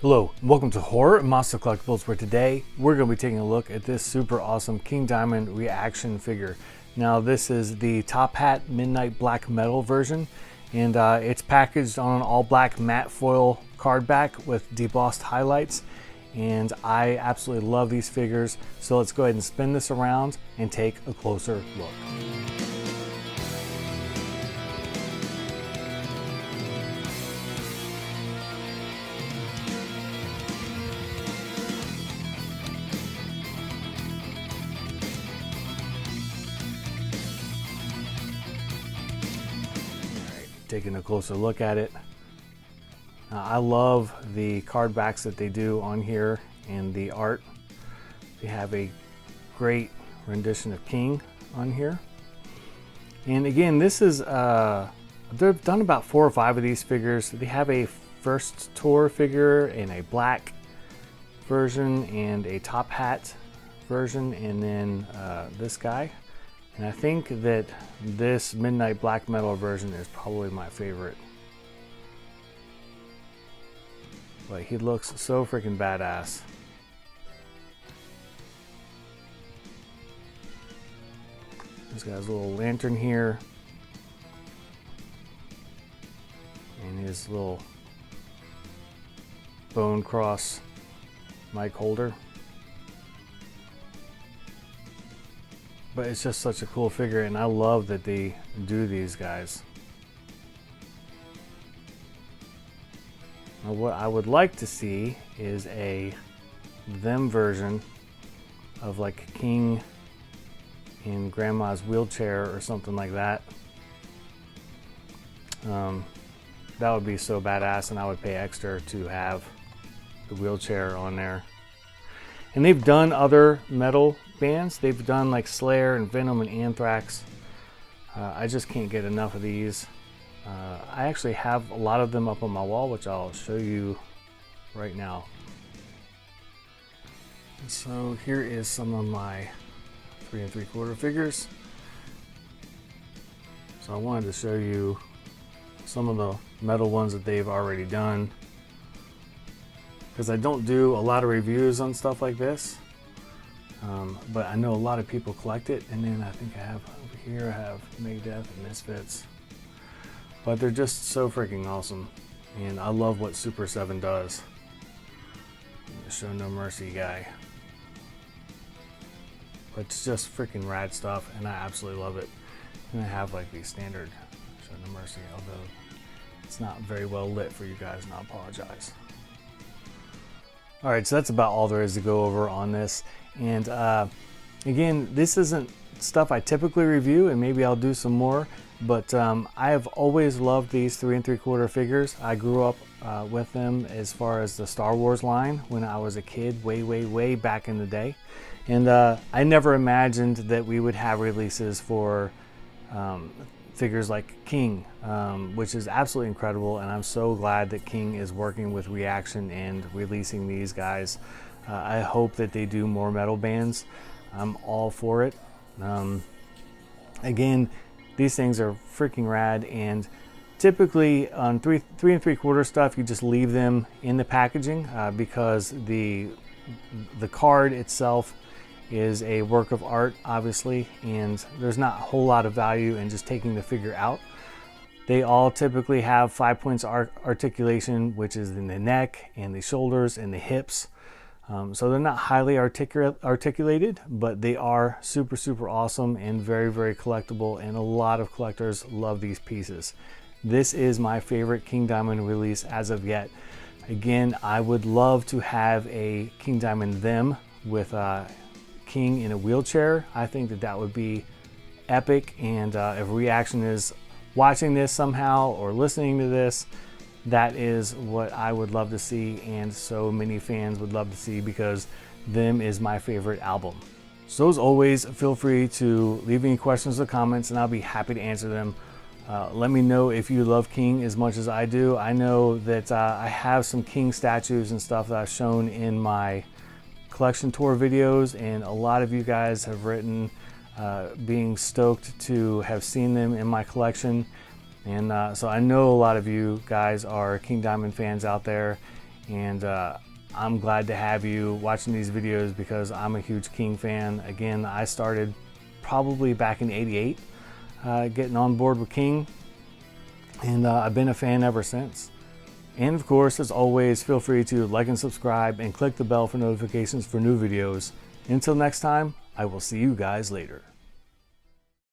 Hello, and welcome to Horror and Monster Collectibles, where today we're going to be taking a look at this super awesome King Diamond ReAction figure. Now this is the Top Hat Midnight Black Metal version, and it's packaged on an all black matte foil card back with debossed highlights, and I absolutely love these figures. So let's go ahead and spin this around and take a closer look. Taking a closer look at it. I love the card backs that they do on here and the art. They have a great rendition of King on here. And again, this is, they've done about 4 or 5 of these figures. They have a first tour figure in a black version and a top hat version, and then this guy. And I think that this Midnight Black Metal version is probably my favorite. But he looks so freaking badass. He's got his little lantern here. And his little bone cross mic holder. But it's just such a cool figure, and I love that they do these guys. Now, what I would like to see is a them version of like King in Grandma's wheelchair or something like that. That would be so badass, and I would pay extra to have the wheelchair on there. And they've done other metal bands. They've done like Slayer and Venom and Anthrax. I just can't get enough of these. I actually have a lot of them up on my wall, which I'll show you right now. And so here is some of my 3 3/4 figures. So I wanted to show you some of the metal ones that they've already done, because I don't do a lot of reviews on stuff like this, but I know a lot of people collect it. And then I think I have over here, I have Megadeth and Misfits, but they're just so freaking awesome, and I love what Super7 does. The Show No Mercy guy, but it's just freaking rad stuff, and I absolutely love it. And I have like the standard Show No Mercy, although it's not very well lit for you guys, and I apologize. Alright, so that's about all there is to go over on this. And again, this isn't stuff I typically review, and maybe I'll do some more, but I have always loved these 3 3/4 figures. I grew up with them as far as the Star Wars line when I was a kid, way back in the day. And I never imagined that we would have releases for figures like King, which is absolutely incredible, and I'm so glad that King is working with ReAction and releasing these guys. I hope that they do more metal bands. I'm all for it. Again, these things are freaking rad, and typically on 3 3/4 stuff, you just leave them in the packaging because the card itself is a work of art, obviously, and there's not a whole lot of value in just taking the figure out. They all typically have 5 points articulation, which is in the neck and the shoulders and the hips. So they're not highly articulated, but they are super awesome and very collectible, and a lot of collectors love these pieces. This is my favorite King Diamond release as of yet. Again, I would love to have a King Diamond them with King in a wheelchair. I think that that would be epic, and if ReAction is watching this somehow or listening to this, that is what I would love to see, and so many fans would love to see, because them is my favorite album. So as always, feel free to leave any questions or comments, and I'll be happy to answer them. Let me know if you love King as much as I do. I know that I have some King statues and stuff that I've shown in my collection tour videos, and a lot of you guys have written being stoked to have seen them in my collection. And so I know a lot of you guys are King Diamond fans out there, and I'm glad to have you watching these videos because I'm a huge King fan. Again, I started probably back in '88 getting on board with King, and I've been a fan ever since. And of course, as always, feel free to like and subscribe and click the bell for notifications for new videos. Until next time, I will see you guys later.